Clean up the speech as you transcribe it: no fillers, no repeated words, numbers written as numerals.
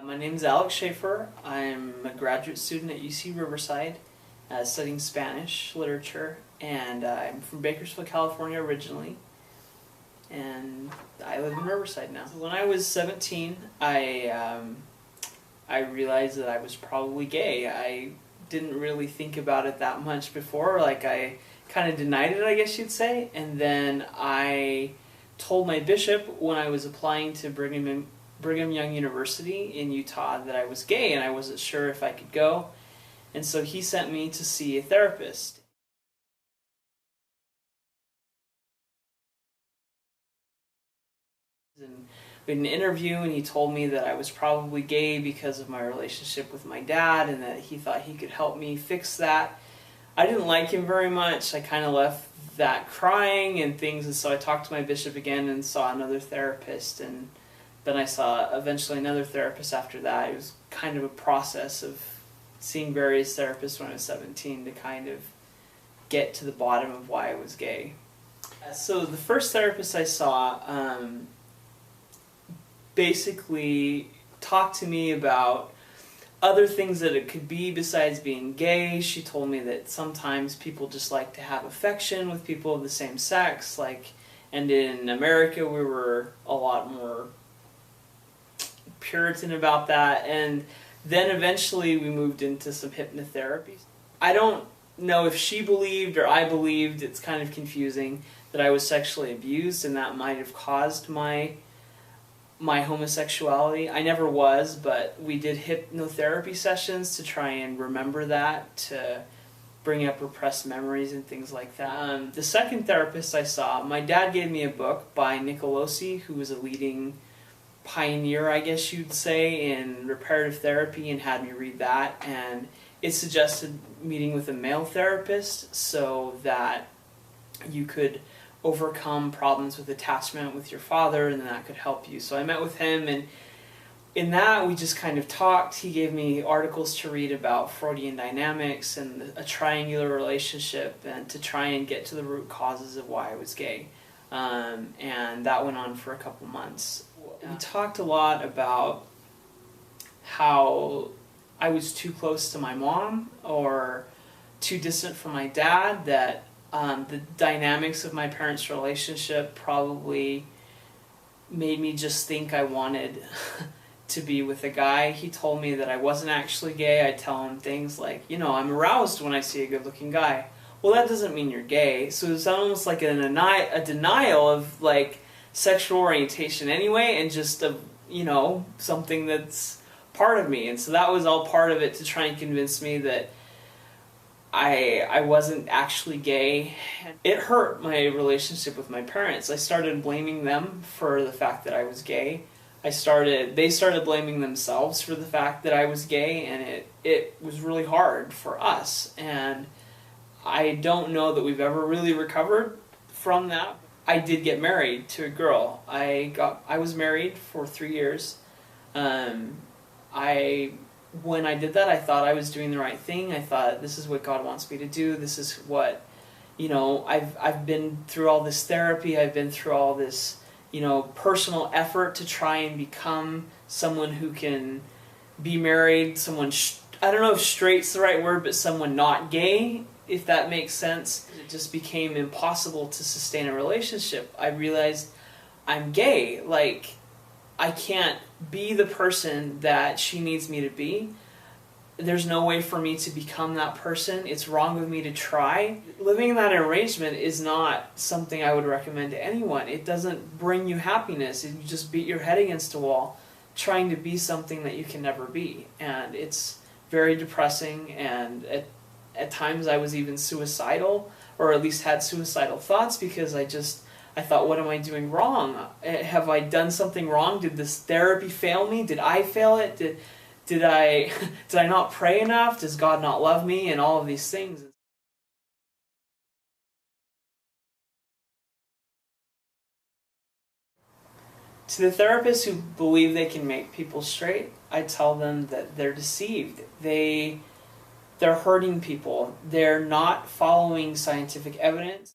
My name is Alex Schaefer. I'm a graduate student at UC Riverside studying Spanish literature, and I'm from Bakersfield, California originally, and I live in Riverside now. So when I was 17, I realized that I was probably gay. I didn't really think about it that much before, like I kind of denied it, I guess you'd say, and then I told my bishop when I was applying to Brigham Young University in Utah that I was gay and I wasn't sure if I could go, and so he sent me to see a therapist. And we had an interview and he told me that I was probably gay because of my relationship with my dad and that he thought he could help me fix that. I didn't like him very much. I kind of left that crying and things, and so I talked to my bishop again and saw another therapist, and then I saw eventually another therapist after that. It was kind of a process of seeing various therapists when I was 17 to kind of get to the bottom of why I was gay. So the first therapist I saw basically talked to me about other things that it could be besides being gay. She told me that sometimes people just like to have affection with people of the same sex, and in America we were a lot more Puritan about that, and then eventually we moved into some hypnotherapy. I don't know if she believed or I believed, it's kind of confusing, that I was sexually abused and that might have caused my homosexuality. I never was, but we did hypnotherapy sessions to try and remember that, to bring up repressed memories and things like that. The second therapist I saw, my dad gave me a book by Nicolosi, who was a leading pioneer, I guess you'd say, in reparative therapy, and had me read that, and it suggested meeting with a male therapist so that you could overcome problems with attachment with your father, and then that could help you. So I met with him, and in that we just kind of talked. He gave me articles to read about Freudian dynamics and a triangular relationship, and to try and get to the root causes of why I was gay. And that went on for a couple months. We talked a lot about how I was too close to my mom or too distant from my dad, that the dynamics of my parents' relationship probably made me just think I wanted to be with a guy. He told me that I wasn't actually gay. I'd tell him things like, I'm aroused when I see a good-looking guy. Well, that doesn't mean you're gay. So it was almost like a denial of sexual orientation anyway, and just something that's part of me. And so that was all part of it, to try and convince me that I wasn't actually gay. It hurt my relationship with my parents. I started blaming them for the fact that I was gay. They started blaming themselves for the fact that I was gay, and it was really hard for us. And I don't know that we've ever really recovered from that. I did get married to a girl. I was married for 3 years. When I did that, I thought I was doing the right thing. I thought, this is what God wants me to do. This is what, I've been through all this therapy. I've been through all this, personal effort to try and become someone who can be married, I don't know if straight's the right word, but someone not gay, if that makes sense. It just became impossible to sustain a relationship. I realized I'm gay. I can't be the person that she needs me to be. There's no way for me to become that person. It's wrong of me to try. Living in that arrangement is not something I would recommend to anyone. It doesn't bring you happiness. You just beat your head against a wall trying to be something that you can never be. And it's very depressing, and at times I was even suicidal, or at least had suicidal thoughts, because I thought, what am I doing wrong? Have I done something wrong? Did this therapy fail me? Did I fail it? Did I not pray enough? Does God not love me? And all of these things. To the therapists who believe they can make people straight, I tell them that they're deceived. They're hurting people. They're not following scientific evidence.